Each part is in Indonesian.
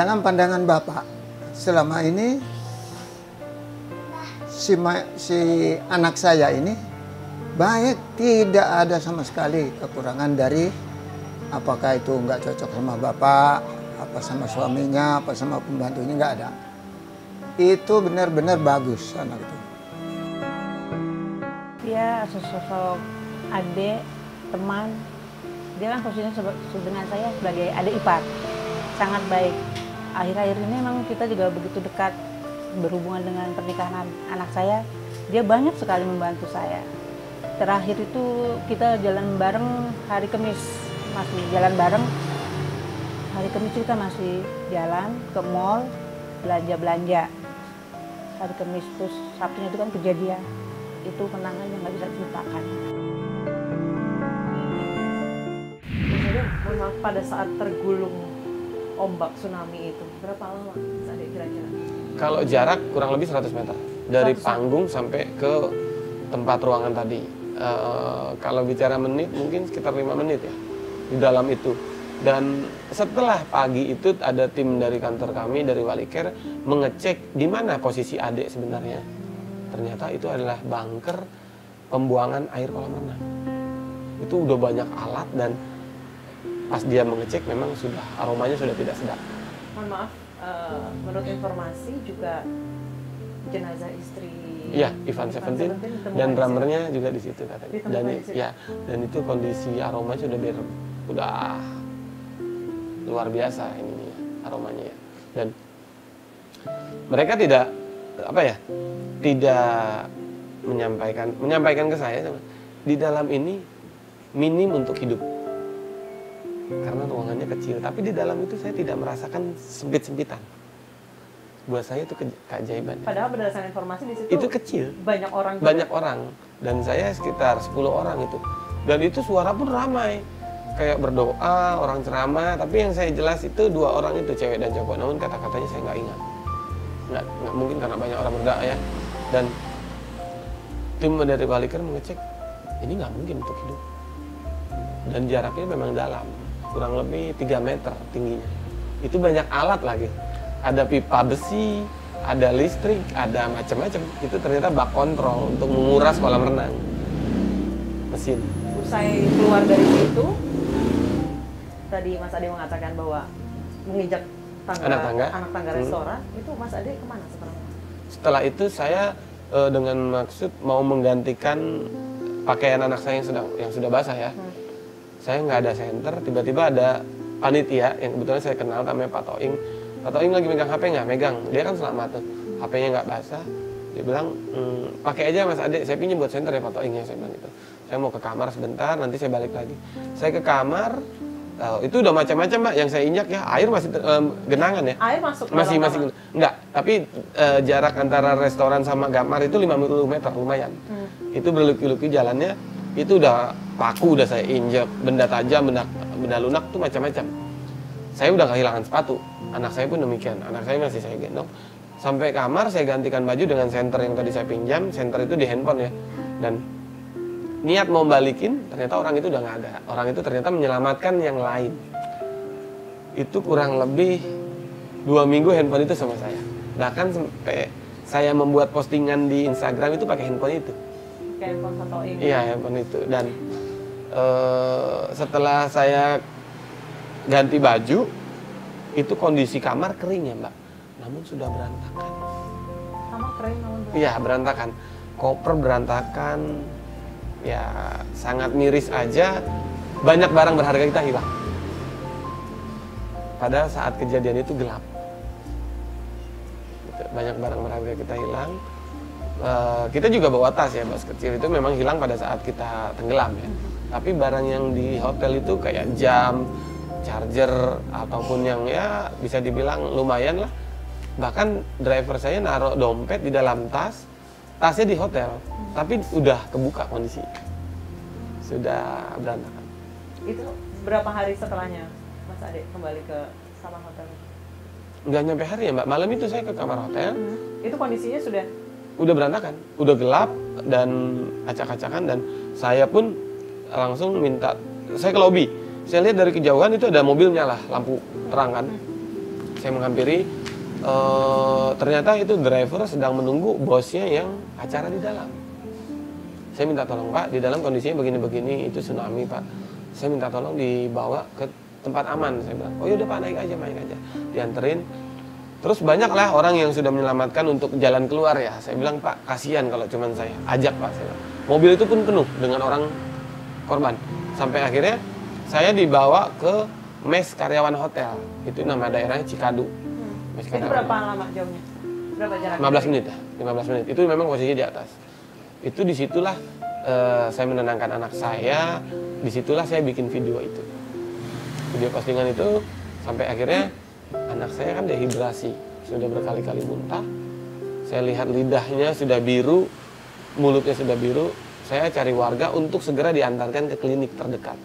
dalam pandangan Bapak, selama ini si anak saya ini baik, tidak ada sama sekali kekurangan dari apakah itu nggak cocok sama Bapak, apa sama suaminya, apa sama pembantunya, nggak ada. Itu benar-benar bagus anak itu. Dia sosok adik, teman. Dia kan posisinya dengan saya sebagai adik ipar. Sangat baik. Akhir-akhir ini memang kita juga begitu dekat berhubungan dengan pernikahan anak saya. Dia banyak sekali membantu saya. Terakhir itu kita jalan bareng hari Kamis. Masih jalan bareng. Hari Kamis kita masih jalan ke mall, belanja-belanja. Hari Kamis, terus Sabtunya itu kan kejadian. Itu kenangan yang nggak bisa dilupakan. Maaf, pada saat tergulung ombak tsunami itu, berapa lama kira-kira? Kalau jarak kurang lebih 100 meter. Dari panggung sampai ke tempat ruangan tadi. Kalau bicara menit, mungkin sekitar 5 menit ya. Di dalam itu. Dan setelah pagi itu ada tim dari kantor kami, dari Walicare, mengecek di mana posisi adik sebenarnya. Ternyata itu adalah bunker pembuangan air kolam renang. Itu udah banyak alat dan pas dia mengecek memang sudah aromanya sudah tidak sedap. Mohon maaf, menurut informasi juga jenazah istri. Iya, Ivan Seventeen dan drummernya juga di situ katanya. Dan ya, dan itu kondisi aromanya sudah luar biasa ini aromanya ya. Dan mereka tidak menyampaikan ke saya di dalam ini minim untuk hidup karena ruangannya kecil, tapi di dalam itu saya tidak merasakan sempit-sempitan. Buat saya itu keajaiban. Padahal berdasarkan informasi di situ itu kecil, banyak orang dan saya sekitar 10 orang itu, dan itu suara pun ramai kayak berdoa, orang ceramah, tapi yang saya jelas itu 2 orang itu, cewek dan cowok, namun kata-katanya saya nggak ingat. Nggak mungkin karena banyak orang berdoa ya. Dan tim dari Walicare mengecek ini nggak mungkin untuk hidup, dan jaraknya memang dalam, kurang lebih 3 meter tingginya. Itu banyak alat lagi, ada pipa besi, ada listrik, ada macam-macam. Itu ternyata bak kontrol untuk menguras kolam renang, mesin. Usai keluar dari situ, tadi Mas Ade mengatakan bahwa menginjak anak tangga restoran, itu Mas Ade kemana sebenarnya? Setelah itu saya dengan maksud mau menggantikan pakaian anak saya yang sudah basah ya. Saya nggak ada senter, tiba-tiba ada panitia yang kebetulan saya kenal, namanya Pak Toing. Pak Toing lagi megang HP, nggak megang, dia kan selamat tuh, HP-nya nggak basah. Dia bilang, pakai aja Mas Ade, saya pinjam buat senter ya Pak Toing ya, saya bilang gitu. Saya mau ke kamar sebentar, nanti saya balik lagi. Saya ke kamar, itu udah macam-macam Mbak yang saya injak ya, air masih genangan ya. Air masuk masih enggak, tapi jarak antara restoran sama kamar itu 50 meter lumayan. Itu berluki-luki jalannya, itu udah paku, udah saya injak, benda tajam, benda lunak tuh macam-macam. Saya udah kehilangan sepatu, anak saya pun demikian, anak saya masih saya gendong. Sampai kamar saya gantikan baju dengan senter yang tadi saya pinjam, senter itu di handphone ya. Dan niat mau balikin, ternyata orang itu udah nggak ada. Orang itu ternyata menyelamatkan yang lain. Itu kurang lebih 2 minggu handphone itu sama saya. Bahkan sampai saya membuat postingan di Instagram itu pakai handphone itu. Handphone Toing. Iya, handphone itu. Dan setelah saya ganti baju, itu kondisi kamar kering ya Mbak, namun sudah berantakan. Kamar kering namun berantakan? Iya, berantakan. Koper berantakan, ya sangat miris aja. Banyak barang berharga kita hilang. Pada saat kejadian itu gelap. Banyak barang berharga kita hilang. Kita juga bawa tas ya, bos kecil itu memang hilang pada saat kita tenggelam ya. Tapi barang yang di hotel itu kayak jam, charger, ataupun yang ya bisa dibilang lumayan lah. Bahkan driver saya naruh dompet di dalam tasnya di hotel, tapi udah kebuka kondisi, sudah berantakan. Itu berapa hari setelahnya Mas Ade kembali ke sama hotel? Nggak nyampe hari ya Mbak, malam itu saya ke kamar hotel. Itu kondisinya udah berantakan, udah gelap dan acak-acakan, dan saya pun langsung minta, saya ke lobi. Saya lihat dari kejauhan itu ada mobil nyala, lampu terang kan. saya menghampiri, ternyata itu driver sedang menunggu bosnya yang acara di dalam. Saya minta tolong, Pak, di dalam kondisinya begini-begini, itu tsunami, Pak. Saya minta tolong dibawa ke tempat aman. Saya bilang, oh yaudah Pak, naik aja. Dianterin. Terus banyaklah orang yang sudah menyelamatkan untuk jalan keluar ya. Saya bilang, Pak, kasihan kalau cuman saya. Ajak, Pak. Saya bilang. Mobil itu pun penuh dengan orang korban. Sampai akhirnya saya dibawa ke mes karyawan hotel. Itu nama daerahnya Cikadu. Itu berapa lama jauhnya? Berapa jaraknya? 15 menit ya, 15 menit. Itu memang posisinya di atas. Itu disitulah saya menenangkan anak saya. Disitulah saya bikin video itu. Video postingan itu sampai akhirnya anak saya kan dehidrasi, sudah berkali-kali muntah. Saya lihat lidahnya sudah biru, mulutnya sudah biru. Saya cari warga untuk segera diantarkan ke klinik terdekat.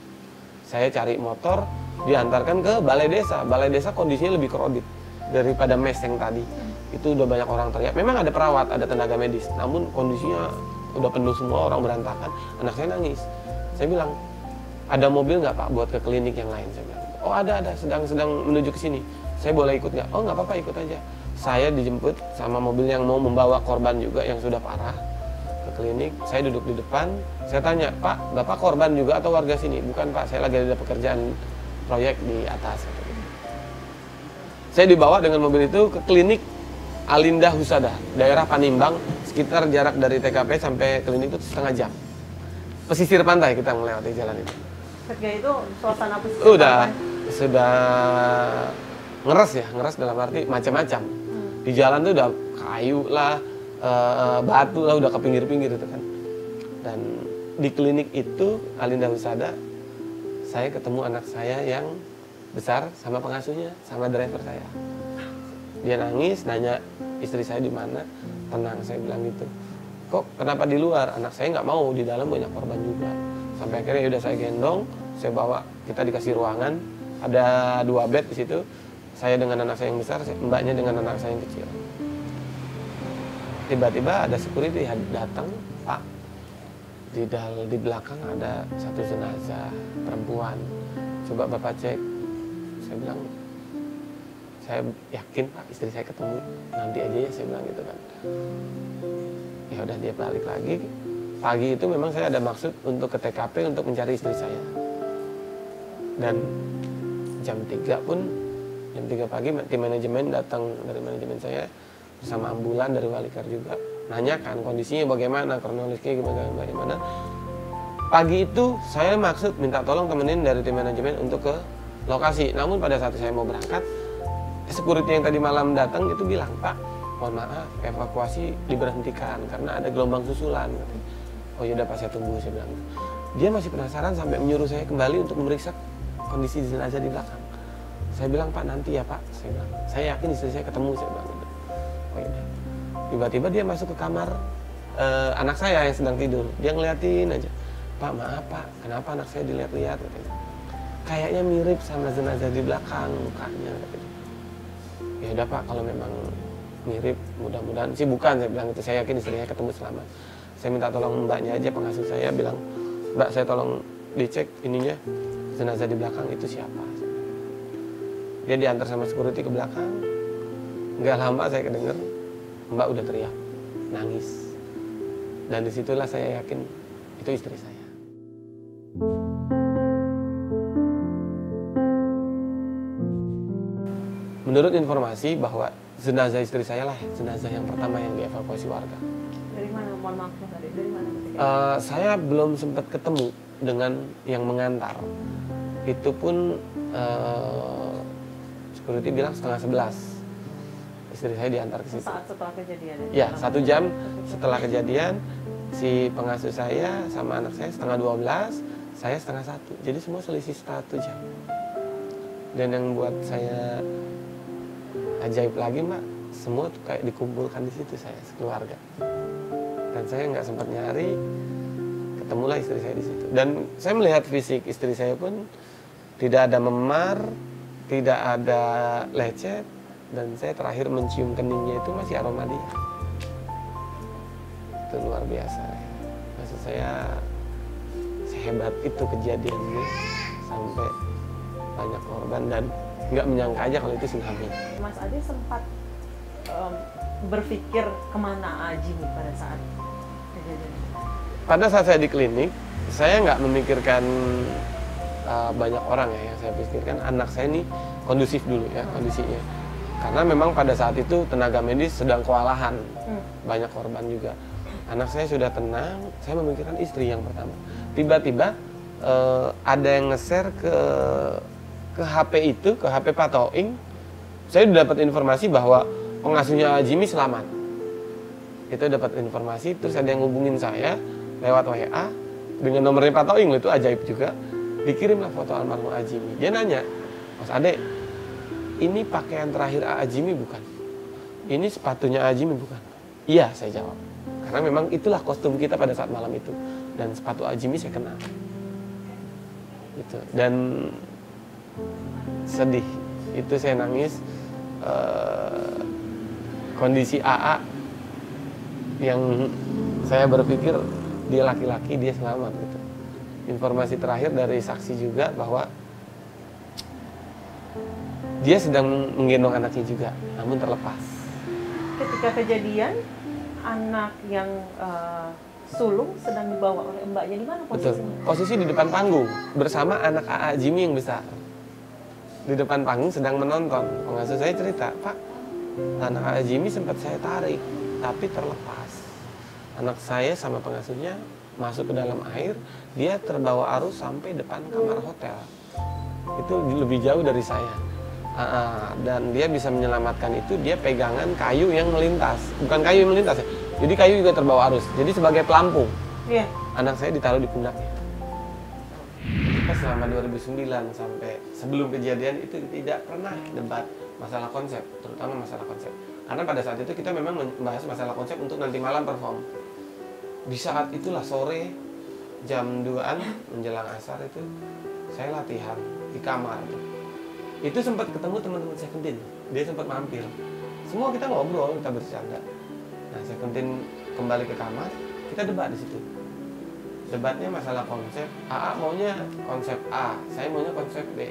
Saya cari motor, diantarkan ke balai desa. Balai desa kondisinya lebih krodit daripada mes yang tadi. Itu udah banyak orang teriak. Memang ada perawat, ada tenaga medis, namun kondisinya udah penuh semua, orang berantakan. Anak saya nangis. Saya bilang, ada mobil nggak Pak buat ke klinik yang lain? Saya bilang, oh ada, sedang menuju ke sini. Saya boleh ikut nggak? Oh nggak apa-apa, ikut aja. Saya dijemput sama mobil yang mau membawa korban juga yang sudah parah ke klinik. Saya duduk di depan. Saya tanya, Pak, Bapak korban juga atau warga sini? Bukan Pak, saya lagi ada pekerjaan proyek di atas. Saya dibawa dengan mobil itu ke klinik Alinda Husada, daerah Panimbang, sekitar jarak dari TKP sampai klinik itu setengah jam. Pesisir pantai kita melewati jalan itu. Ketika itu suasana pesisir sudah ngeres dalam arti macam-macam. Di jalan tuh udah kayu lah, batu lah, udah ke pinggir-pinggir itu kan. Dan di klinik itu Alinda Husada, saya ketemu anak saya yang besar sama pengasuhnya, sama driver saya. Dia nangis, nanya istri saya di mana. Tenang, saya bilang gitu. Kok kenapa di luar? Anak saya nggak mau, di dalam banyak korban juga. Sampai akhirnya udah saya gendong, saya bawa, kita dikasih ruangan, ada 2 bed di situ. Saya dengan anak saya yang besar, mbaknya dengan anak saya yang kecil. Tiba-tiba ada security datang, Pak. Di belakang ada satu jenazah perempuan. Coba Bapak cek. Saya bilang, saya yakin Pak, istri saya ketemu, nanti aja ya, saya bilang gitu kan. Ya udah, dia balik lagi. Pagi itu memang saya ada maksud untuk ke TKP untuk mencari istri saya. Dan jam 3 pun, jam 3 pagi tim manajemen datang dari manajemen saya bersama ambulan dari Walikar juga. Nanyakan kondisinya bagaimana, kronologisnya bagaimana. Pagi itu saya maksud minta tolong temenin dari tim manajemen untuk ke lokasi. Namun pada saat saya mau berangkat, security yang tadi malam datang itu bilang, Pak, mohon maaf, evakuasi diberhentikan karena ada gelombang susulan. Oh yaudah Pak, saya tunggu, saya bilang. Dia masih penasaran sampai menyuruh saya kembali untuk memeriksa kondisi jenazah di belakang. Saya bilang, Pak, nanti ya Pak. Saya bilang, saya yakin istri saya ketemu, saya bilang. Oh yaudah. Tiba-tiba dia masuk ke kamar anak saya yang sedang tidur. Dia ngeliatin aja. Pak, maaf Pak, kenapa anak saya dilihat-lihat? Kayaknya mirip sama jenazah di belakang mukanya. Ya udah Pak, kalau memang mirip, mudah-mudahan sih bukan, saya bilang itu. Saya yakin istrinya ketemu selamat. Saya minta tolong mbaknya aja, pengasuh saya bilang, Mbak, saya tolong dicek ininya, jenazah di belakang itu siapa. Dia diantar sama security ke belakang. Nggak lama saya kedenger, Mbak udah teriak, nangis. Dan disitulah saya yakin itu istri saya. Menurut informasi bahwa jenazah istri saya lah jenazah yang pertama yang dievakuasi warga. Dari mana? Mohon maaf Mas Ade, dari mana? Saya belum sempat ketemu dengan yang mengantar. Itu pun security bilang 10:30. Istri saya diantar ke situ. Saat setelah kejadian? Ya, 1 jam setelah kejadian, si pengasuh saya sama anak saya 11:30, saya 12:30. Jadi semua selisih 1 jam. Dan yang buat saya ajaib lagi Mbak, semua tuh kayak dikumpulkan di situ saya sekeluarga. Dan saya nggak sempat nyari, ketemulah istri saya di situ. Dan saya melihat fisik istri saya pun tidak ada memar, tidak ada lecet, dan saya terakhir mencium keningnya itu masih aroma dia. Itu luar biasa. Maksud saya sehebat itu kejadiannya sampai banyak korban. Dan nggak menyangka aja kalau itu tsunami. Mas Ade sempat berpikir kemana Jimmy pada saat kejadian? Pada saat saya di klinik, saya nggak memikirkan banyak orang ya, yang saya pikirkan anak saya ini kondusif dulu ya kondisinya. Karena memang pada saat itu tenaga medis sedang kewalahan, banyak korban juga. Anak saya sudah tenang, saya memikirkan istri yang pertama. Tiba-tiba ada yang nge-share ke HP itu, ke HP Pak Toing. Saya sudah dapat informasi bahwa pengasuhnya Jimmy selamat. Itu dapat informasi, terus ada yang hubungin saya lewat WA dengan nomornya Pak Toing, itu ajaib juga. Dikirimlah foto almarhum Jimmy. Dia nanya, Mas Ade, ini pakaian terakhir Jimmy bukan? Ini sepatunya Jimmy bukan? Iya, saya jawab. Karena memang itulah kostum kita pada saat malam itu. Dan sepatu Jimmy saya kenal. Gitu. Dan sedih. Itu saya nangis. Kondisi AA yang saya berpikir dia laki-laki, dia selamat gitu. Informasi terakhir dari saksi juga bahwa dia sedang menggendong anaknya juga, namun terlepas. Ketika kejadian, anak yang sulung sedang dibawa oleh mbaknya, di mana posisinya? Betul, posisi di depan panggung bersama anak AA Jimmy yang besar. Di depan panggung sedang menonton. Pengasuh saya cerita, Pak, anak AA Jimmy sempat saya tarik, tapi terlepas. Anak saya sama pengasuhnya masuk ke dalam air, dia terbawa arus sampai depan kamar hotel. Itu lebih jauh dari saya. Dan dia bisa menyelamatkan itu, dia pegangan kayu yang melintas. Bukan kayu yang melintas ya, jadi kayu juga terbawa arus. Jadi sebagai pelampung, anak saya ditaruh di pundaknya. Kita selama 2009 sampai sebelum kejadian itu tidak pernah debat masalah konsep, terutama masalah konsep. Karena pada saat itu kita memang membahas masalah konsep untuk nanti malam perform. Di saat itulah sore jam 2-an menjelang asar itu saya latihan di kamar tuh. Itu sempat ketemu teman-teman Seventeen, dia sempat mampir. Semua kita ngobrol, kita bercanda. Nah, Seventeen kembali ke kamar, kita debat di situ. Debatnya masalah konsep. AA maunya konsep A, saya maunya konsep B.